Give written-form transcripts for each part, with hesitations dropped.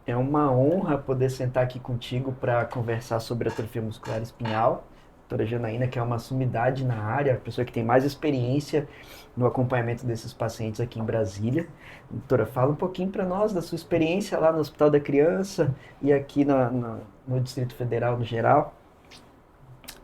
É uma honra poder sentar aqui contigo para conversar sobre atrofia muscular espinhal. Doutora Janaína, que é uma sumidade na área, a pessoa que tem mais experiência no acompanhamento desses pacientes aqui em Brasília. Doutora, fala um pouquinho para nós da sua experiência lá no Hospital da Criança e aqui no Distrito Federal no geral.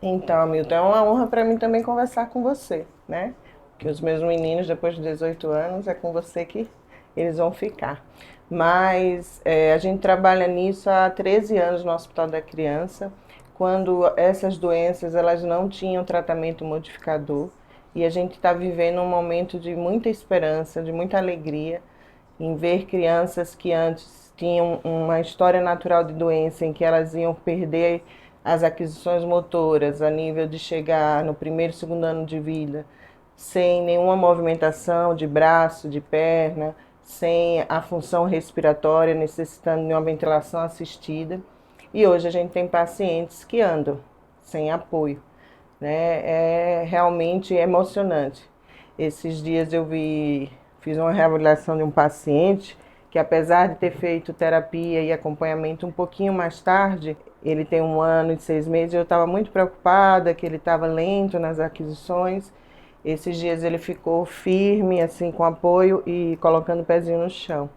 Então, Milton, é uma honra para mim também conversar com você, né? Que os meus meninos, depois de 18 anos, é com você que eles vão ficar. Mas a gente trabalha nisso há 13 anos no Hospital da Criança, quando essas doenças elas não tinham tratamento modificador. E a gente está vivendo um momento de muita esperança, de muita alegria, em ver crianças que antes tinham uma história natural de doença, em que elas iam perder as aquisições motoras a nível de chegar no primeiro, segundo ano de vida, sem nenhuma movimentação de braço, de perna, sem a função respiratória, necessitando de uma ventilação assistida. E hoje a gente tem pacientes que andam sem apoio, né? É realmente emocionante. Esses dias fiz uma reavaliação de um paciente que, apesar de ter feito terapia e acompanhamento um pouquinho mais tarde, ele tem 1 ano e 6 meses, eu estava muito preocupada que ele estava lento nas aquisições. Esses dias ele ficou firme, assim, com apoio e colocando o pezinho no chão.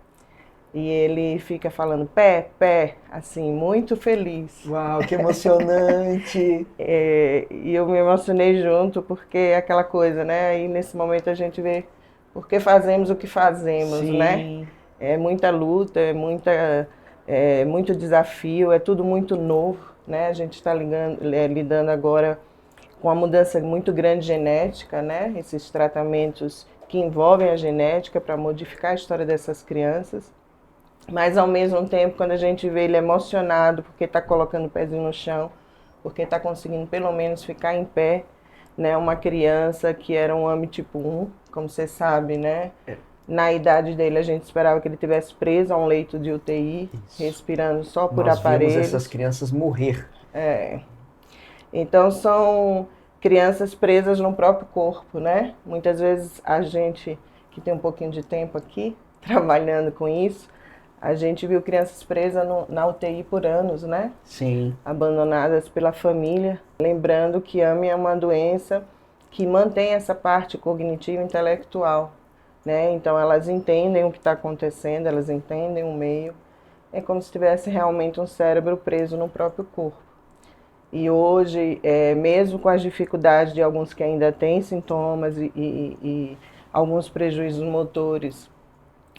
E ele fica falando pé, pé, assim, muito feliz. Uau, que emocionante! E eu me emocionei junto, porque é aquela coisa, né? E nesse momento a gente vê por que fazemos o que fazemos, né? Sim, É muita luta, é muito desafio, é tudo muito novo, né? A gente está lidando agora com uma mudança muito grande genética, né? Esses tratamentos que envolvem a genética para modificar a história dessas crianças. Mas ao mesmo tempo, quando a gente vê ele emocionado porque está colocando o pezinho no chão, porque está conseguindo pelo menos ficar em pé, né? Uma criança que era um AMI tipo 1, como você sabe, né? Na idade dele a gente esperava que ele tivesse preso a um leito de UTI, isso. respirando só por Nós vemos essas aparelhos. crianças morrer. Então são crianças presas no próprio corpo, né? Muitas vezes a gente que tem um pouquinho de tempo aqui trabalhando com isso, a gente viu crianças presas na UTI por anos, né? Sim, Abandonadas pela família. Lembrando que AMI é uma doença que mantém essa parte cognitiva e intelectual, né? Então elas entendem o que está acontecendo, elas entendem o meio. É como se tivesse realmente um cérebro preso no próprio corpo. E hoje, mesmo com as dificuldades de alguns que ainda têm sintomas e alguns prejuízos motores,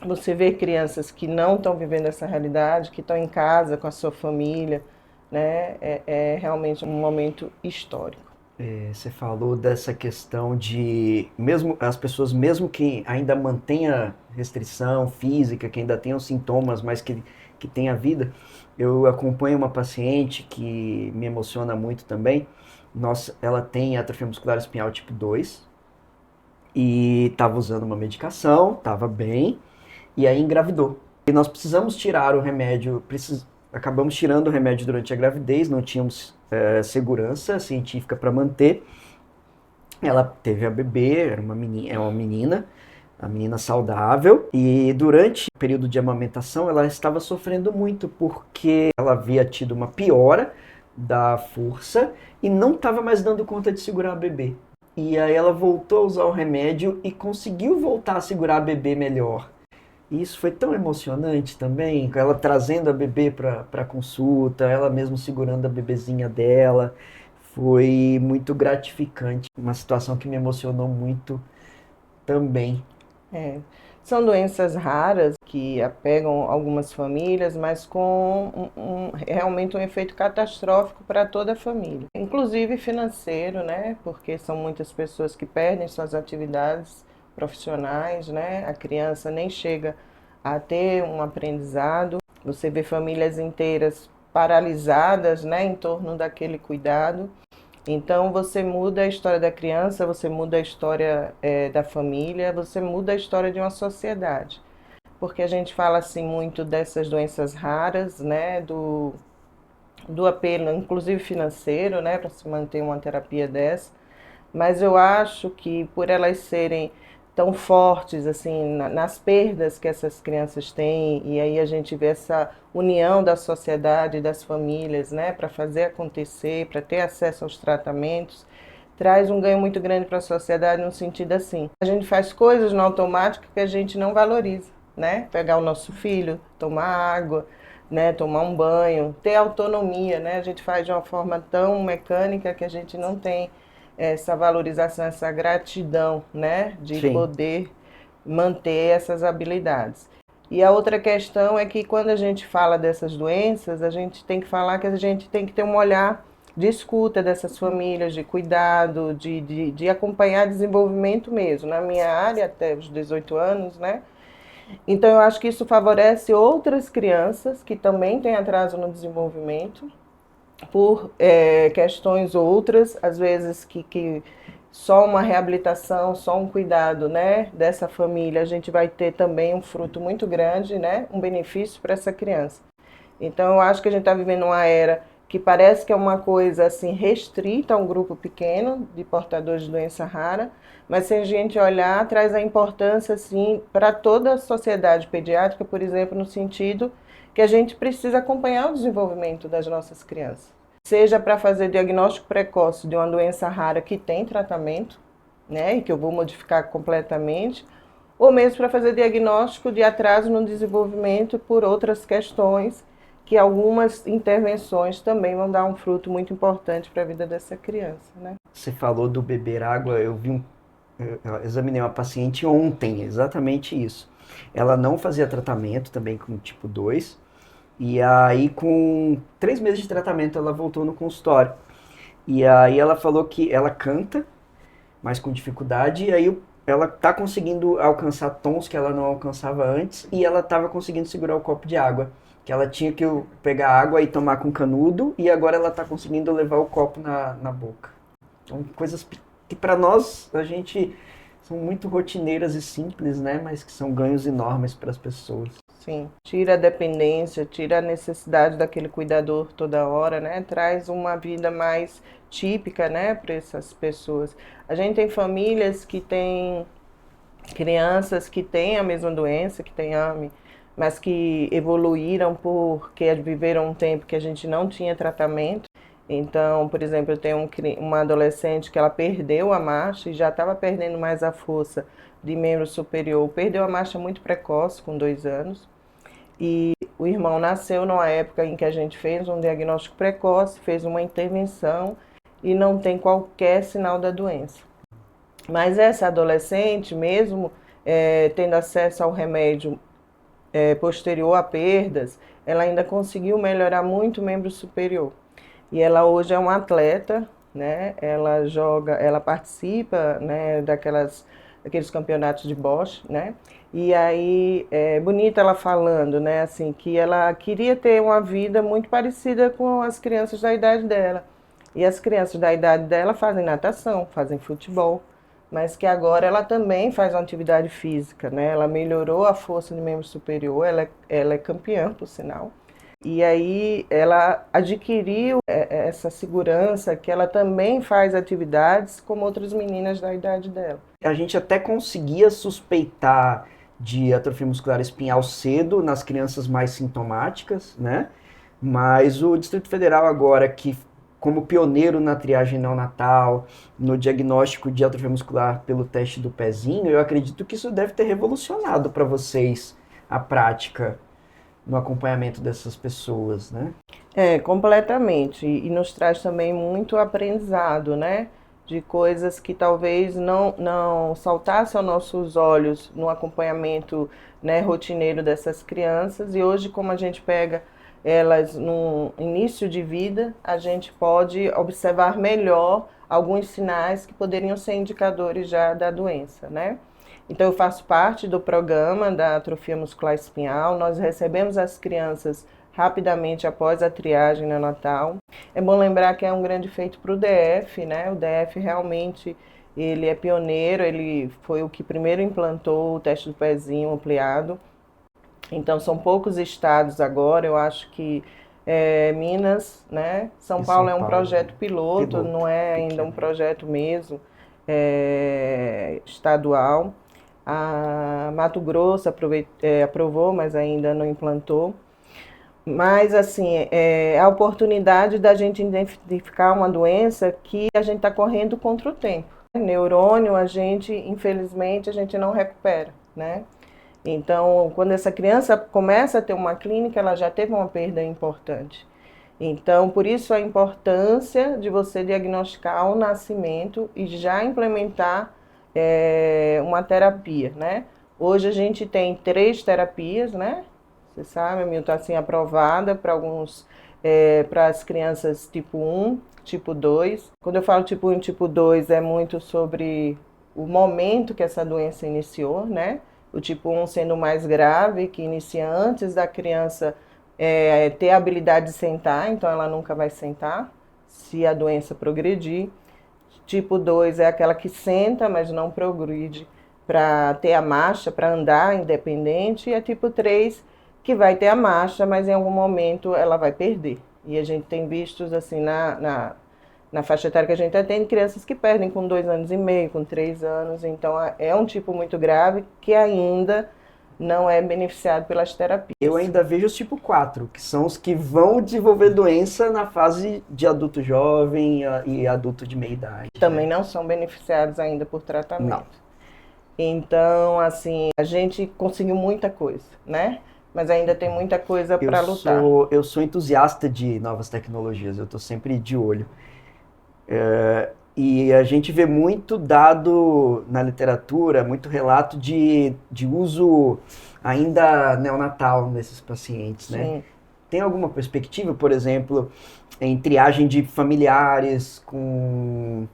você vê crianças que não estão vivendo essa realidade, que estão em casa com a sua família, né? É realmente um momento histórico. você falou dessa questão de mesmo as pessoas, mesmo que ainda mantenha restrição física, que ainda tenham sintomas, mas que tenha vida. Eu acompanho uma paciente que me emociona muito também. Nossa, ela tem atrofia muscular espinhal tipo 2 e estava usando uma medicação, estava bem, e aí engravidou. E nós precisamos tirar o remédio, acabamos tirando o remédio durante a gravidez, não tínhamos segurança científica para manter. Ela teve a bebê, era uma menina, é uma menina, a menina saudável, e durante o período de amamentação ela estava sofrendo muito porque ela havia tido uma piora da força e não estava mais dando conta de segurar a bebê. E aí ela voltou a usar o remédio e conseguiu voltar a segurar a bebê melhor. E isso foi tão emocionante também, com ela trazendo a bebê para consulta, ela mesmo segurando a bebezinha dela. Foi muito gratificante, uma situação que me emocionou muito também. É. São doenças raras que apegam algumas famílias, mas com realmente um efeito catastrófico para toda a família, inclusive financeiro, né? Porque são muitas pessoas que perdem suas atividades profissionais, né? A criança nem chega a ter um aprendizado. Você vê famílias inteiras paralisadas, né, em torno daquele cuidado. Então você muda a história da criança, você muda a história da família, você muda a história de uma sociedade. Porque a gente fala assim muito dessas doenças raras, né, do apelo, inclusive financeiro, né, para se manter uma terapia dessa. Mas eu acho que por elas serem tão fortes assim nas perdas que essas crianças têm, e aí a gente vê essa união da sociedade, das famílias, né, para fazer acontecer, para ter acesso aos tratamentos, traz um ganho muito grande para a sociedade no sentido assim. A gente faz coisas no automático que a gente não valoriza, né? Pegar o nosso filho, tomar água, né, tomar um banho, ter autonomia, né? A gente faz de uma forma tão mecânica que a gente não tem essa valorização, essa gratidão, né, de Sim. poder manter essas habilidades. E a outra questão é que quando a gente fala dessas doenças, a gente tem que falar que a gente tem que ter um olhar de escuta dessas famílias, de cuidado, de acompanhar desenvolvimento mesmo. Na minha área, até os 18 anos, né? Então, eu acho que isso favorece outras crianças que também têm atraso no desenvolvimento, por questões outras, às vezes que só uma reabilitação, só um cuidado, né, dessa família, a gente vai ter também um fruto muito grande, né, um benefício para essa criança. Então, eu acho que a gente está vivendo uma era que parece que é uma coisa assim restrita a um grupo pequeno de portadores de doença rara, mas se a gente olhar, traz a importância assim para toda a sociedade pediátrica, por exemplo, no sentido que a gente precisa acompanhar o desenvolvimento das nossas crianças. Seja para fazer diagnóstico precoce de uma doença rara que tem tratamento, né, e que eu vou modificar completamente, ou mesmo para fazer diagnóstico de atraso no desenvolvimento por outras questões, que algumas intervenções também vão dar um fruto muito importante para a vida dessa criança, né? Você falou do beber água, eu examinei uma paciente ontem, exatamente isso. Ela não fazia tratamento também com tipo 2, e aí com 3 meses de tratamento ela voltou no consultório. E aí ela falou que ela canta, mas com dificuldade, e aí ela tá conseguindo alcançar tons que ela não alcançava antes, e ela tava conseguindo segurar o copo de água. Que ela tinha que pegar água e tomar com canudo, e agora ela tá conseguindo levar o copo na boca. Então, coisas que para nós, a gente, são muito rotineiras e simples, né? Mas que são ganhos enormes para as pessoas. Sim, tira a dependência, tira a necessidade daquele cuidador toda hora, né? Traz uma vida mais típica, né, para essas pessoas. A gente tem famílias que têm crianças que têm a mesma doença, que têm AME, mas que evoluíram porque viveram um tempo que a gente não tinha tratamento. Então, por exemplo, eu tenho uma adolescente que ela perdeu a marcha e já estava perdendo mais a força de membro superior. Perdeu a marcha muito precoce, com 2 anos. E o irmão nasceu numa época em que a gente fez um diagnóstico precoce, fez uma intervenção e não tem qualquer sinal da doença. Mas essa adolescente, mesmo tendo acesso ao remédio posterior a perdas, ela ainda conseguiu melhorar muito o membro superior. E ela hoje é uma atleta, né? Ela joga, ela participa, né, daqueles campeonatos de Bosch, né? E aí é bonita ela falando, né, assim, que ela queria ter uma vida muito parecida com as crianças da idade dela. E as crianças da idade dela fazem natação, fazem futebol, mas que agora ela também faz uma atividade física, né? Ela melhorou a força do membro superior, ela é campeã, por sinal. E aí ela adquiriu essa segurança que ela também faz atividades como outras meninas da idade dela. A gente até conseguia suspeitar de atrofia muscular espinhal cedo nas crianças mais sintomáticas, né? Mas o Distrito Federal agora, que como pioneiro na triagem neonatal, no diagnóstico de atrofia muscular pelo teste do pezinho, eu acredito que isso deve ter revolucionado para vocês a prática no acompanhamento dessas pessoas, né? Completamente. E nos traz também muito aprendizado, né? De coisas que talvez não saltassem aos nossos olhos no acompanhamento, né, rotineiro dessas crianças. E hoje, como a gente pega elas no início de vida, a gente pode observar melhor alguns sinais que poderiam ser indicadores já da doença, né? Então, eu faço parte do programa da atrofia muscular espinhal. Nós recebemos as crianças rapidamente após a triagem neonatal. É bom lembrar que é um grande feito para o DF, né? O DF realmente ele é pioneiro, ele foi o que primeiro implantou o teste do pezinho ampliado. Então, são poucos estados agora, eu acho que Minas, né? São Paulo é um projeto piloto, não é ainda um projeto mesmo estadual. A Mato Grosso aprovou, mas ainda não implantou. Mas, assim, é a oportunidade da gente identificar uma doença que a gente está correndo contra o tempo. Neurônio, infelizmente, a gente não recupera, né? Então, quando essa criança começa a ter uma clínica, ela já teve uma perda importante. Então, por isso a importância de você diagnosticar o nascimento e já implementar uma terapia, né? Hoje a gente tem 3 terapias, né? Você sabe, a Mil está assim aprovada para para as crianças tipo 1, tipo 2. Quando eu falo tipo 1 e tipo 2, é muito sobre o momento que essa doença iniciou, né? O tipo 1 sendo mais grave, que inicia antes da criança ter a habilidade de sentar, então ela nunca vai sentar, se a doença progredir. Tipo 2 é aquela que senta, mas não progride para ter a marcha, para andar independente. E a tipo 3 que vai ter a marcha, mas em algum momento ela vai perder. E a gente tem visto, assim, na faixa etária que a gente atende, crianças que perdem com 2 anos e meio, com 3 anos. Então, é um tipo muito grave que ainda não é beneficiado pelas terapias. Eu ainda vejo os tipo 4, que são os que vão desenvolver doença na fase de adulto jovem e adulto de meia idade. Também não são beneficiados ainda por tratamento. Não. Então, assim, a gente conseguiu muita coisa, né? Mas ainda tem muita coisa para lutar. Eu sou entusiasta de novas tecnologias, eu estou sempre de olho. E a gente vê muito dado na literatura, muito relato de uso ainda neonatal nesses pacientes, né? Sim. Tem alguma perspectiva, por exemplo, em triagem de familiares com...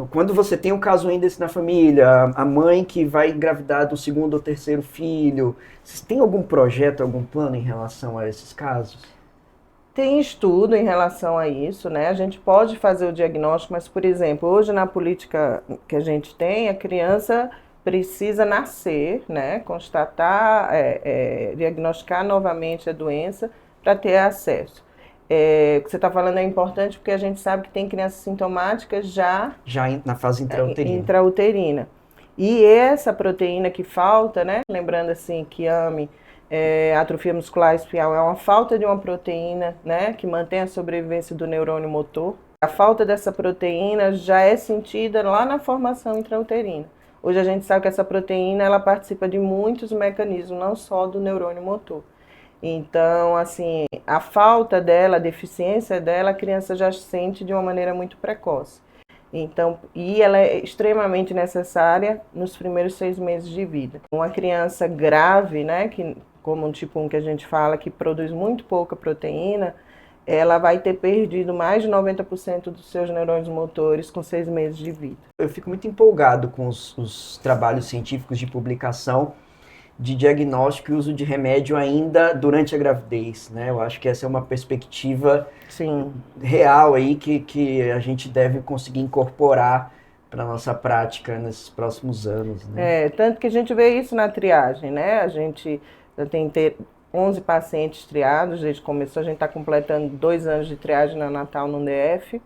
Quando você tem um caso ainda desse na família, a mãe que vai engravidar do segundo ou terceiro filho, vocês têm algum projeto, algum plano em relação a esses casos? Tem estudo em relação a isso, né? A gente pode fazer o diagnóstico, mas, por exemplo, hoje na política que a gente tem, a criança precisa nascer, né? Constatar, diagnosticar novamente a doença para ter acesso. O que você está falando é importante porque a gente sabe que tem crianças sintomáticas já na fase intrauterina. E essa proteína que falta, né? Lembrando assim que atrofia muscular espiral é uma falta de uma proteína, né, que mantém a sobrevivência do neurônio motor. A falta dessa proteína já é sentida lá na formação intrauterina. Hoje a gente sabe que essa proteína ela participa de muitos mecanismos, não só do neurônio motor. Então, assim, a falta dela, a deficiência dela, a criança já sente de uma maneira muito precoce. Então, e ela é extremamente necessária nos primeiros 6 meses de vida. Uma criança grave, né, como um tipo 1 que a gente fala, que produz muito pouca proteína, ela vai ter perdido mais de 90% dos seus neurônios motores com 6 meses de vida. Eu fico muito empolgado com os trabalhos científicos de publicação de diagnóstico e uso de remédio ainda durante a gravidez, né? Eu acho que essa é uma perspectiva real aí que a gente deve conseguir incorporar para a nossa prática nesses próximos anos, né? Tanto que a gente vê isso na triagem, né? A gente tem 11 pacientes triados, desde que começou, a gente está completando 2 anos de triagem neonatal no DF,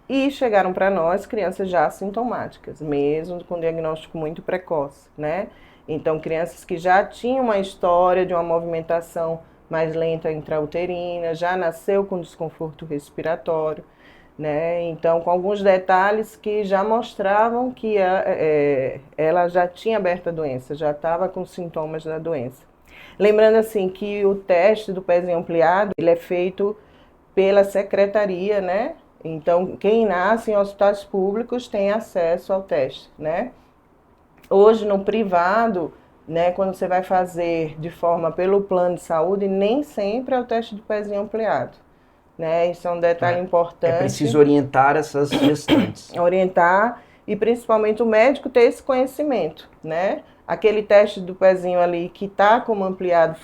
e chegaram para nós crianças já assintomáticas, mesmo com diagnóstico muito precoce, né? Então, crianças que já tinham uma história de uma movimentação mais lenta intrauterina, já nasceu com desconforto respiratório, né? Então, com alguns detalhes que já mostravam que ela já tinha aberto a doença, já estava com sintomas da doença. Lembrando assim que o teste do pezinho ampliado, ele é feito pela secretaria, né? Então, quem nasce em hospitais públicos tem acesso ao teste, né? Hoje, no privado, né, quando você vai fazer de forma pelo plano de saúde, nem sempre é o teste do pezinho ampliado, né? Isso é um detalhe importante. É preciso orientar essas gestantes. Orientar e principalmente o médico ter esse conhecimento, né? Aquele teste do pezinho ali que está como ampliado,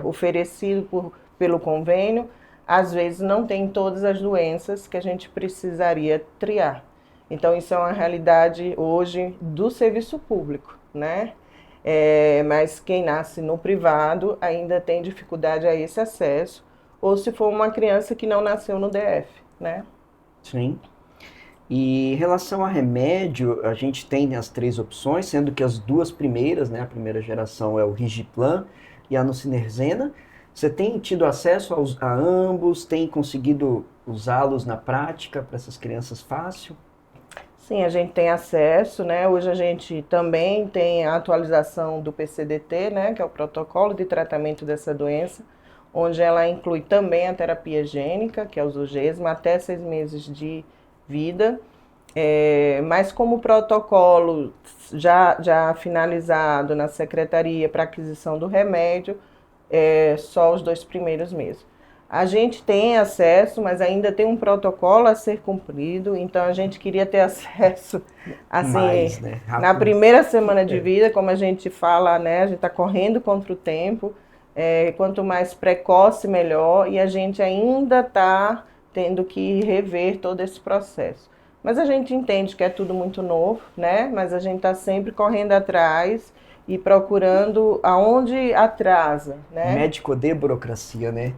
oferecido pelo convênio, às vezes não tem todas as doenças que a gente precisaria triar. Então, isso é uma realidade hoje do serviço público, né? Mas quem nasce no privado ainda tem dificuldade a esse acesso, ou se for uma criança que não nasceu no DF, né? Sim. E em relação a remédio, a gente tem as 3 opções, sendo que as 2 primeiras, né, a primeira geração é o Rigiplan e a Nusinerzena. Você tem tido acesso a ambos? Tem conseguido usá-los na prática para essas crianças fácil? Sim, a gente tem acesso, né? Hoje a gente também tem a atualização do PCDT, né? Que é o protocolo de tratamento dessa doença, onde ela inclui também a terapia gênica, que é o Zolgensma, até 6 meses de vida. Mas como protocolo já finalizado na secretaria para aquisição do remédio, só os 2 primeiros meses. A gente tem acesso, mas ainda tem um protocolo a ser cumprido, então a gente queria ter acesso, assim, Mais, né? na Rápido. primeira semana de vida, como a gente fala, né? A gente está correndo contra o tempo, quanto mais precoce, melhor, e a gente ainda está tendo que rever todo esse processo. Mas a gente entende que é tudo muito novo, né? Mas a gente está sempre correndo atrás e procurando aonde atrasa, né? Médico odeia burocracia, né?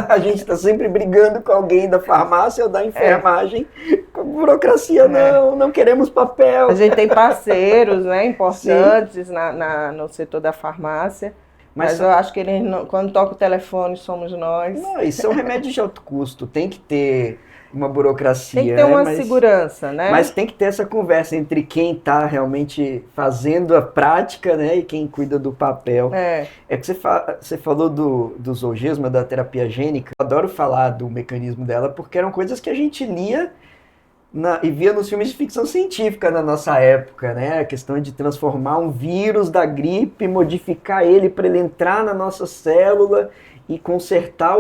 A gente está sempre brigando com alguém da farmácia ou da enfermagem. Com burocracia, não queremos papel. A gente tem parceiros, né, importantes no setor da farmácia, mas eu acho que eles, quando toca o telefone, somos nós. Não, e são remédios de alto custo, tem que ter uma burocracia. Tem que ter uma segurança, né? Mas tem que ter essa conversa entre quem está realmente fazendo a prática, né, e quem cuida do papel. É que você falou do Zolgensma, da terapia gênica. Eu adoro falar do mecanismo dela, porque eram coisas que a gente lia e via nos filmes de ficção científica na nossa época, né? A questão de transformar um vírus da gripe, modificar ele para ele entrar na nossa célula e consertar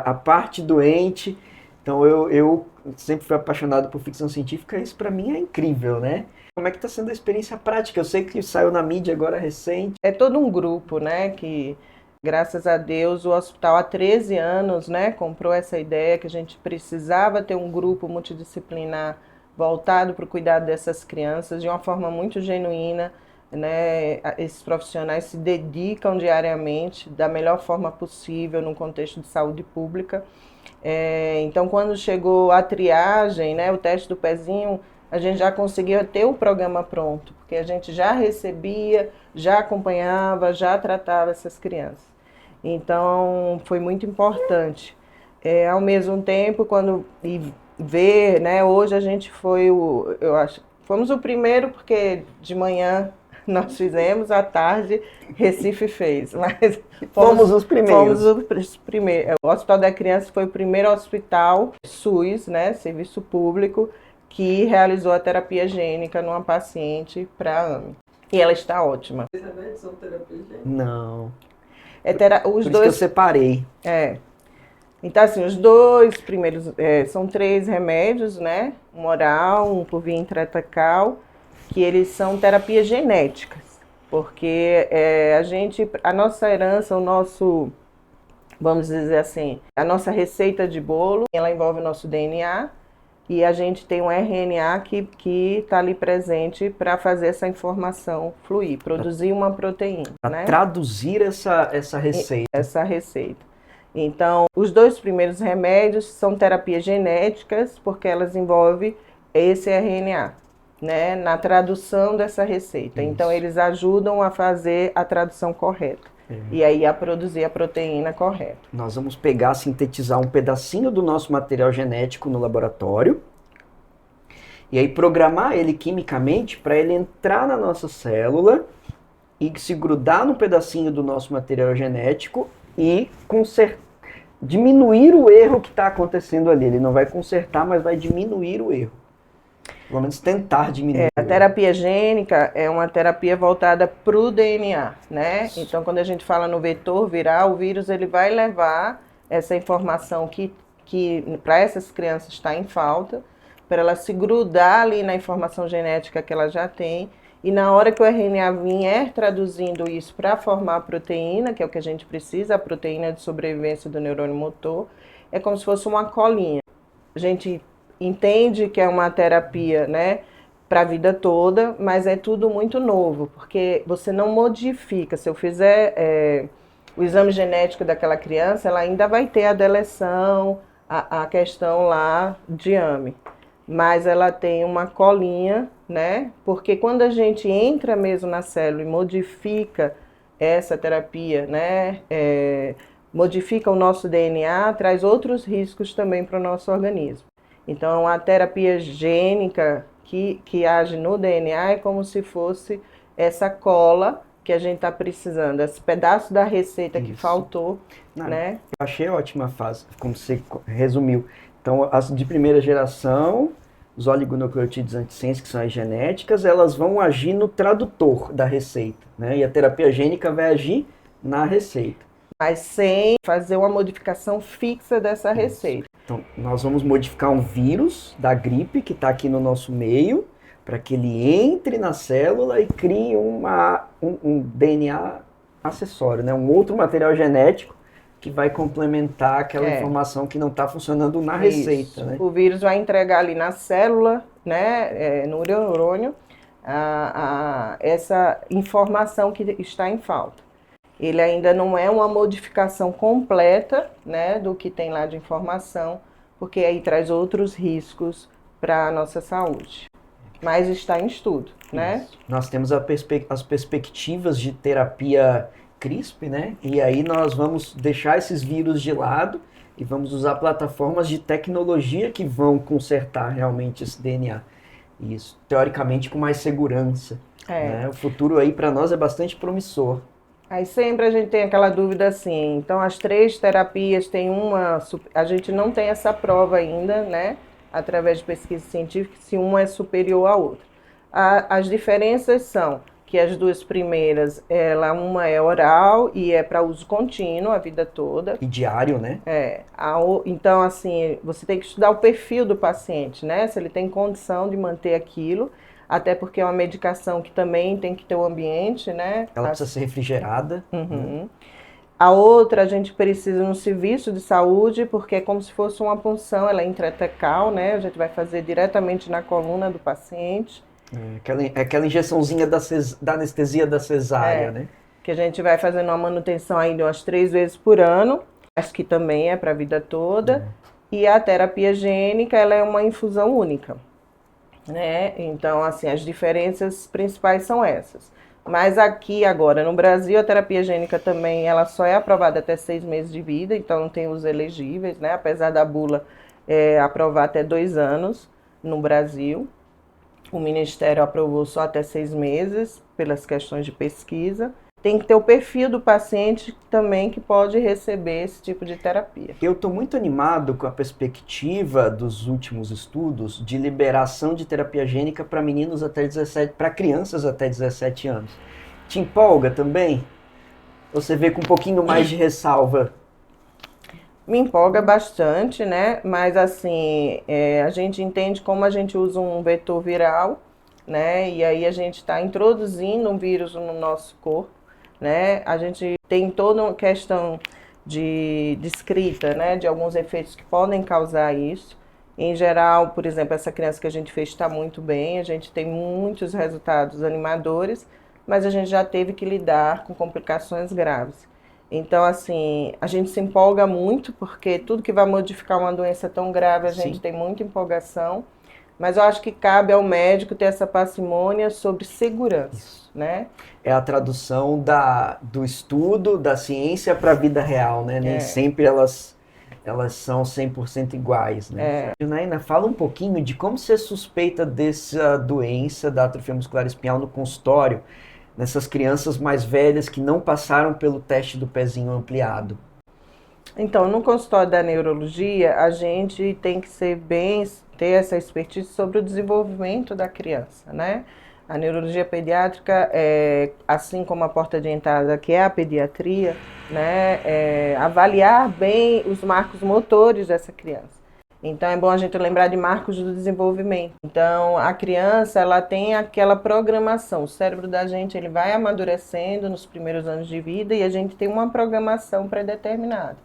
a parte doente. Então eu sempre fui apaixonado por ficção científica e isso para mim é incrível, né? Como é que está sendo a experiência prática? Eu sei que saiu na mídia agora recente. É todo um grupo, né, que graças a Deus o hospital há 13 anos, né, comprou essa ideia que a gente precisava ter um grupo multidisciplinar voltado para o cuidado dessas crianças de uma forma muito genuína, né? Esses profissionais se dedicam diariamente da melhor forma possível no contexto de saúde pública. Então, quando chegou a triagem, né, o teste do pezinho, a gente já conseguia ter o programa pronto, porque a gente já recebia, já acompanhava, já tratava essas crianças. Então, foi muito importante. Ao mesmo tempo, ver, né, hoje a gente fomos o primeiro, porque de manhã nós fizemos, à tarde Recife fez, mas fomos os primeiros. Fomos os primeiros. O Hospital da Criança foi o primeiro hospital SUS, né, serviço público, que realizou a terapia gênica numa paciente para AME. E ela está ótima. Os remédios são terapia gênica? Não. Os Por dois isso que eu separei. Então, assim, os 2 primeiros são 3 remédios, né? Um oral, um por via intratecal, que eles são terapias genéticas, porque a nossa herança, vamos dizer assim, a nossa receita de bolo, ela envolve o nosso DNA e a gente tem um RNA que está ali presente para fazer essa informação fluir, produzir uma proteína, né? Traduzir essa receita. Essa receita. Então, os 2 primeiros remédios são terapias genéticas, porque elas envolvem esse RNA, né, na tradução dessa receita. Isso. Então, eles ajudam a fazer a tradução correta. E aí a produzir a proteína correta. Nós vamos pegar, sintetizar um pedacinho do nosso material genético no laboratório e aí programar ele quimicamente para ele entrar na nossa célula e se grudar no pedacinho do nosso material genético e diminuir o erro que está acontecendo ali. Ele não vai consertar, mas vai diminuir o erro. Pelo menos tentar diminuir. A terapia gênica é uma terapia voltada para o DNA, né? Então, quando a gente fala no vetor viral, o vírus ele vai levar essa informação que para essas crianças está em falta, para ela se grudar ali na informação genética que ela já tem, e na hora que o RNA vier traduzindo isso para formar a proteína, que é o que a gente precisa, a proteína de sobrevivência do neurônio motor, é como se fosse uma colinha. A gente entende que é uma terapia, né, para a vida toda, mas é tudo muito novo, porque você não modifica. Se eu fizer o exame genético daquela criança, ela ainda vai ter a deleção, a questão lá de AME. mas ela tem uma colinha, né? Porque quando a gente entra mesmo na célula e modifica essa terapia, né? Modifica o nosso DNA, traz outros riscos também para o nosso organismo. Então, a terapia gênica que age no DNA é como se fosse essa cola que a gente está precisando, esse pedaço da receita que faltou, né? Eu achei ótima a fase, como você resumiu. Então, as de primeira geração, os oligonucleotídeos antissense, que são as genéticas, elas vão agir no tradutor da receita, né? E a terapia gênica vai agir na receita. Mas sem fazer uma modificação fixa dessa receita. Então, nós vamos modificar um vírus da gripe que está aqui no nosso meio, para que ele entre na célula e crie um DNA acessório, né? Um outro material genético que vai complementar aquela informação que não está funcionando na receita. Né? O vírus vai entregar ali na célula, né, no neurônio, essa informação que está em falta. Ele ainda não é uma modificação completa, né, do que tem lá de informação, porque aí traz outros riscos para a nossa saúde. Mas está em estudo, né? Nós temos as perspectivas de terapia CRISPR, né? E aí nós vamos deixar esses vírus de lado e vamos usar plataformas de tecnologia que vão consertar realmente esse DNA. Isso, teoricamente, com mais segurança. Né? O futuro aí para nós é bastante promissor. Aí sempre a gente tem aquela dúvida assim, então as 3 terapias tem a gente não tem essa prova ainda, né, através de pesquisa científica, se uma é superior à outra. As diferenças são que as 2 primeiras, uma é oral e é para uso contínuo a vida toda. E diário, né? Então, assim, você tem que estudar o perfil do paciente, né, se ele tem condição de manter aquilo. Até porque é uma medicação que também tem que ter o ambiente, né? Ela precisa ser refrigerada. Uhum. A outra, a gente precisa no serviço de saúde, porque é como se fosse uma punção, ela é intratecal, né? A gente vai fazer diretamente na coluna do paciente. Aquela injeçãozinha da anestesia da cesárea, né? Que a gente vai fazendo uma manutenção aí de umas 3 vezes por ano, acho que também é para a vida toda. E a terapia gênica, ela é uma infusão única. Né? Então, assim, as diferenças principais são essas. Mas aqui agora, no Brasil, a terapia gênica também, ela só é aprovada até 6 meses de vida, então não tem os elegíveis, né? Apesar da bula aprovar até 2 anos no Brasil. O Ministério aprovou só até 6 meses, pelas questões de pesquisa. Tem que ter o perfil do paciente também que pode receber esse tipo de terapia. Eu estou muito animado com a perspectiva dos últimos estudos de liberação de terapia gênica para meninos até 17, para crianças até 17 anos. Te empolga também? Você vê com um pouquinho mais de ressalva? Me empolga bastante, né? Mas assim, a gente entende como a gente usa um vetor viral, né? E aí a gente está introduzindo um vírus no nosso corpo. Né? A gente tem toda uma questão de escrita, né? De alguns efeitos que podem causar isso. Em geral, por exemplo, essa criança que a gente fez está muito bem, a gente tem muitos resultados animadores, mas a gente já teve que lidar com complicações graves. Então, assim, a gente se empolga muito, porque tudo que vai modificar uma doença tão grave, a gente tem muita empolgação. Mas eu acho que cabe ao médico ter essa parcimônia sobre segurança, né? É a tradução do estudo, da ciência para a vida real, né? Nem sempre elas são 100% iguais, né? Janaína, fala um pouquinho de como você suspeita dessa doença da atrofia muscular espinhal no consultório, nessas crianças mais velhas que não passaram pelo teste do pezinho ampliado. Então, no consultório da neurologia, a gente tem que ter essa expertise sobre o desenvolvimento da criança, né? A neurologia pediátrica, assim como a porta de entrada, que é a pediatria, né? Avaliar bem os marcos motores dessa criança. Então, é bom a gente lembrar de marcos do desenvolvimento. Então, a criança, ela tem aquela programação. O cérebro da gente, ele vai amadurecendo nos primeiros anos de vida e a gente tem uma programação pré-determinada.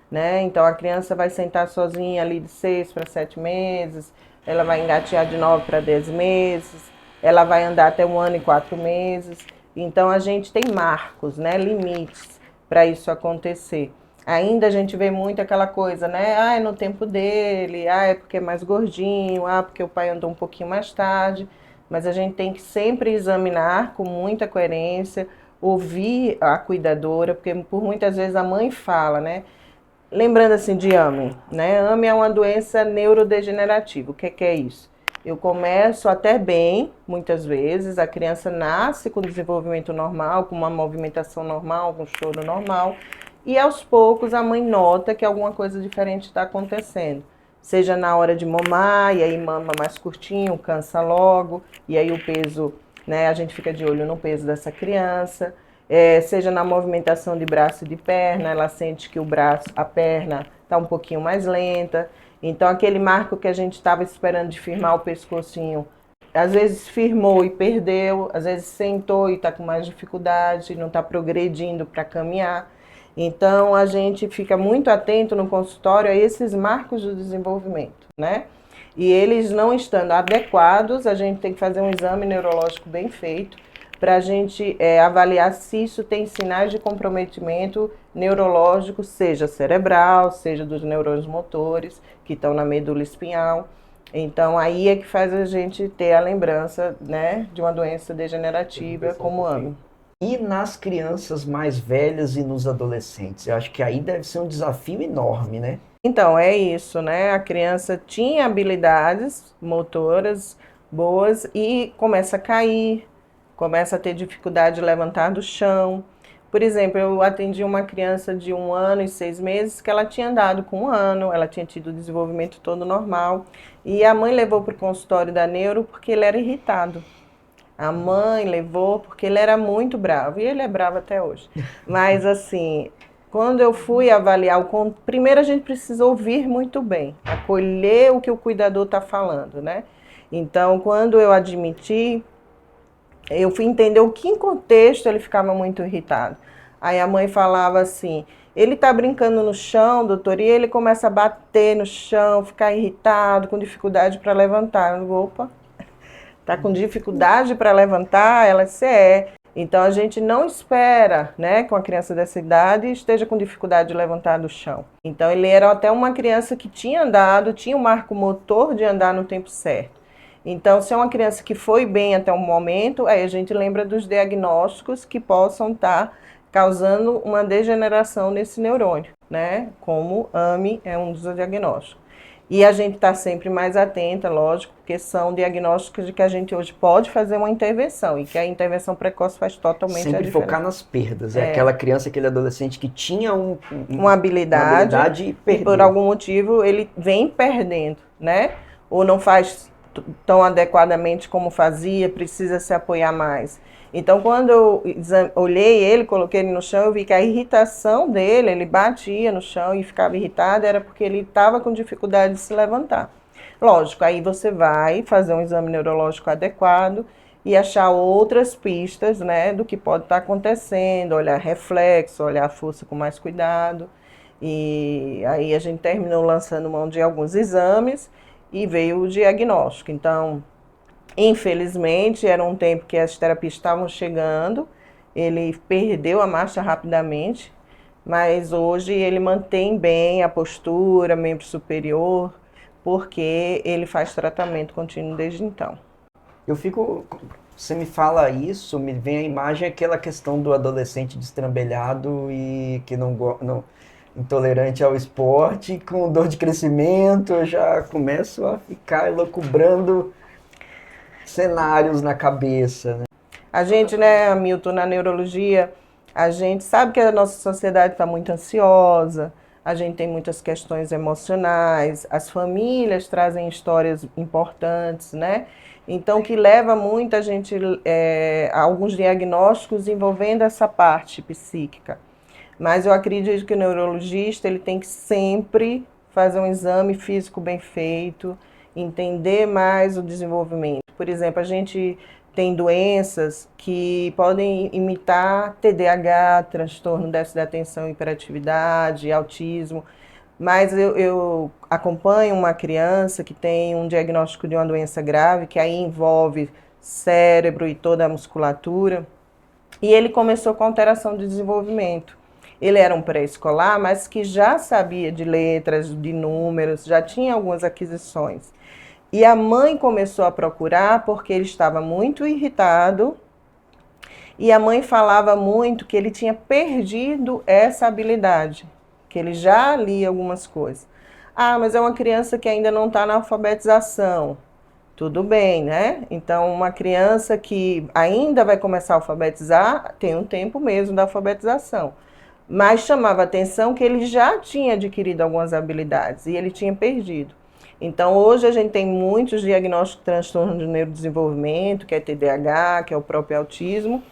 Né? Então, a criança vai sentar sozinha ali de 6 para 7 meses, ela vai engatear de 9 para 10 meses, ela vai andar até 1 ano e 4 meses. Então, a gente tem marcos, né? Limites para isso acontecer. Ainda a gente vê muito aquela coisa, né? Ah, é no tempo dele, ah, é porque é mais gordinho, ah, porque o pai andou um pouquinho mais tarde. Mas a gente tem que sempre examinar com muita coerência, ouvir a cuidadora, porque por muitas vezes a mãe fala, né? Lembrando assim de AME, né? AME é uma doença neurodegenerativa. O que é isso? Eu começo até bem, muitas vezes, a criança nasce com desenvolvimento normal, com uma movimentação normal, com choro normal, e aos poucos a mãe nota que alguma coisa diferente está acontecendo. Seja na hora de mamar, e aí mama mais curtinho, cansa logo, e aí o peso, né? A gente fica de olho no peso dessa criança. Seja na movimentação de braço e de perna, ela sente que o braço, a perna está um pouquinho mais lenta. Então, aquele marco que a gente estava esperando de firmar o pescocinho, às vezes firmou e perdeu, às vezes sentou e está com mais dificuldade, não está progredindo para caminhar. Então, a gente fica muito atento no consultório a esses marcos do desenvolvimento, né? E eles não estando adequados, a gente tem que fazer um exame neurológico bem feito para a gente avaliar se isso tem sinais de comprometimento neurológico, seja cerebral, seja dos neurônios motores, que estão na medula espinhal. Então, aí é que faz a gente ter a lembrança, né, de uma doença degenerativa como AME. E nas crianças mais velhas e nos adolescentes? Eu acho que aí deve ser um desafio enorme, né? Então, é isso, né? A criança tinha habilidades motoras boas e começa a cair, começa a ter dificuldade de levantar do chão. Por exemplo, eu atendi uma criança de 1 ano e 6 meses que ela tinha andado com 1 ano, ela tinha tido o desenvolvimento todo normal. E a mãe levou para o consultório da neuro porque ele era irritado. A mãe levou porque ele era muito bravo, e ele é bravo até hoje. Mas assim, quando eu fui avaliar primeiro a gente precisa ouvir muito bem, acolher o que o cuidador está falando, né? Então, quando eu admiti, eu fui entender o que em contexto ele ficava muito irritado. Aí a mãe falava assim, ele tá brincando no chão, doutor, e ele começa a bater no chão, ficar irritado, com dificuldade para levantar. Eu digo, opa, tá com dificuldade para levantar? Ela disse, é. Então a gente não espera, né, que uma criança dessa idade esteja com dificuldade de levantar do chão. Então ele era até uma criança que tinha andado, tinha o marco motor de andar no tempo certo. Então, se é uma criança que foi bem até o momento, aí a gente lembra dos diagnósticos que possam estar causando uma degeneração nesse neurônio, né? Como AME é um dos diagnósticos. E a gente está sempre mais atenta, lógico, porque são diagnósticos de que a gente hoje pode fazer uma intervenção e que a intervenção precoce faz totalmente a Sempre diferença. focar nas perdas. É aquela criança, aquele adolescente que tinha uma habilidade e e perdeu. por algum motivo ele vem perdendo, né? Ou não faz tão adequadamente como fazia, precisa se apoiar mais. Então, quando eu olhei ele, coloquei ele no chão, eu vi que a irritação dele, ele batia no chão e ficava irritado, era porque ele estava com dificuldade de se levantar. Lógico, aí você vai fazer um exame neurológico adequado e achar outras pistas, né, do que pode estar acontecendo, olhar reflexo, olhar a força com mais cuidado. E aí a gente terminou lançando mão de alguns exames e veio o diagnóstico. Então, infelizmente, era um tempo que as terapias estavam chegando, ele perdeu a marcha rapidamente, mas hoje ele mantém bem a postura, membro superior, porque ele faz tratamento contínuo desde então. Você me fala isso, me vem a imagem aquela questão do adolescente destrambelhado e que não intolerante ao esporte, com dor de crescimento, eu já começo a ficar elucubrando cenários na cabeça, né? A gente, né, Hamilton, na neurologia, a gente sabe que a nossa sociedade está muito ansiosa, a gente tem muitas questões emocionais, as famílias trazem histórias importantes, né? Então, que leva muita gente a alguns diagnósticos envolvendo essa parte psíquica. Mas eu acredito que o neurologista ele tem que sempre fazer um exame físico bem feito, entender mais o desenvolvimento. Por exemplo, a gente tem doenças que podem imitar TDAH, transtorno déficit de atenção e hiperatividade, autismo, mas eu acompanho uma criança que tem um diagnóstico de uma doença grave, que aí envolve cérebro e toda a musculatura, e ele começou com alteração de desenvolvimento. ele era um pré-escolar, mas que já sabia de letras, de números, já tinha algumas aquisições. E a mãe começou a procurar porque ele estava muito irritado e a mãe falava muito que ele tinha perdido essa habilidade, que ele já lia algumas coisas. Ah, mas é uma criança que ainda não está na alfabetização. Tudo bem, né? Então, uma criança que ainda vai começar a alfabetizar, tem um tempo mesmo da alfabetização. Mas chamava atenção que ele já tinha adquirido algumas habilidades e ele tinha perdido. Então, hoje a gente tem muitos diagnósticos de transtorno de neurodesenvolvimento, que é TDAH, que é o próprio autismo,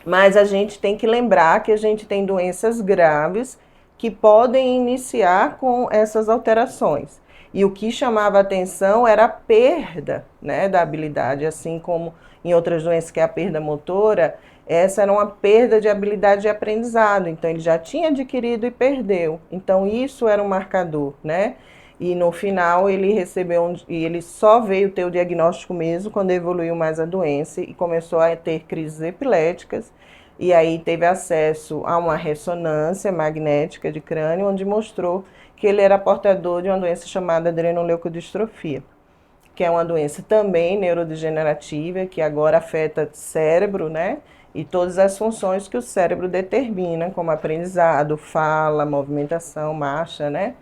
mas a gente tem que lembrar que a gente tem doenças graves que podem iniciar com essas alterações. E o que chamava atenção era a perda, né, da habilidade, assim como em outras doenças que é a perda motora, essa era uma perda de habilidade de aprendizado. Então ele já tinha adquirido e perdeu. Então isso era um marcador, né? E no final ele recebeu e ele só veio ter o diagnóstico mesmo quando evoluiu mais a doença e começou a ter crises epiléticas. E aí teve acesso a uma ressonância magnética de crânio, onde mostrou que ele era portador de uma doença chamada adrenoleucodistrofia, que é uma doença também neurodegenerativa, que agora afeta cérebro, né? E todas as funções que o cérebro determina, como aprendizado, fala, movimentação, marcha, né?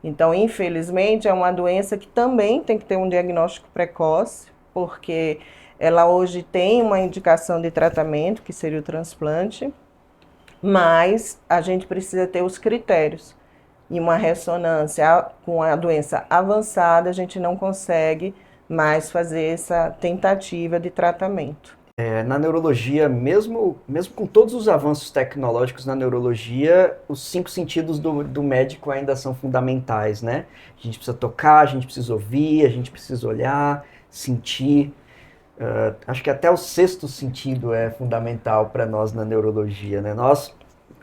Então, infelizmente, é uma doença que também tem que ter um diagnóstico precoce, porque ela hoje tem uma indicação de tratamento, que seria o transplante, mas a gente precisa ter os critérios. E uma ressonância com a doença avançada, a gente não consegue mais fazer essa tentativa de tratamento. Na neurologia, mesmo com todos os avanços tecnológicos na neurologia, os 5 sentidos do médico ainda são fundamentais, né? A gente precisa tocar, a gente precisa ouvir, a gente precisa olhar, sentir. Acho que até o 6º sentido é fundamental para nós na neurologia, né?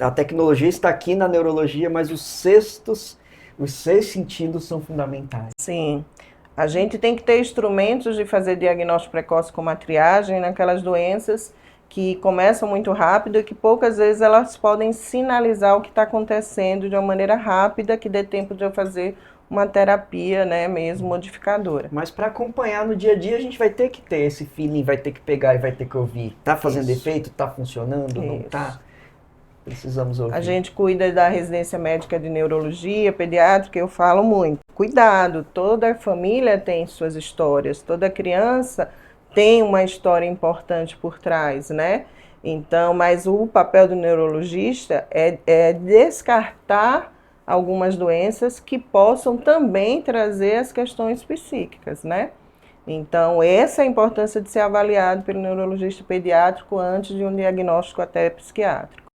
A tecnologia está aqui na neurologia, mas os 6 sentidos são fundamentais. Sim. A gente tem que ter instrumentos de fazer diagnóstico precoce como a triagem naquelas doenças que começam muito rápido e que poucas vezes elas podem sinalizar o que está acontecendo de uma maneira rápida, que dê tempo de eu fazer uma terapia, né, mesmo modificadora. Mas para acompanhar no dia a dia, a gente vai ter que ter esse feeling, vai ter que pegar e vai ter que ouvir. Tá fazendo efeito? Tá funcionando? Não tá? Precisamos ouvir. A gente cuida da residência médica de neurologia, pediátrica, eu falo muito. Cuidado, toda família tem suas histórias, toda criança tem uma história importante por trás, né? Então, mas o papel do neurologista é descartar algumas doenças que possam também trazer as questões psíquicas, né? Então, essa é a importância de ser avaliado pelo neurologista pediátrico antes de um diagnóstico até psiquiátrico.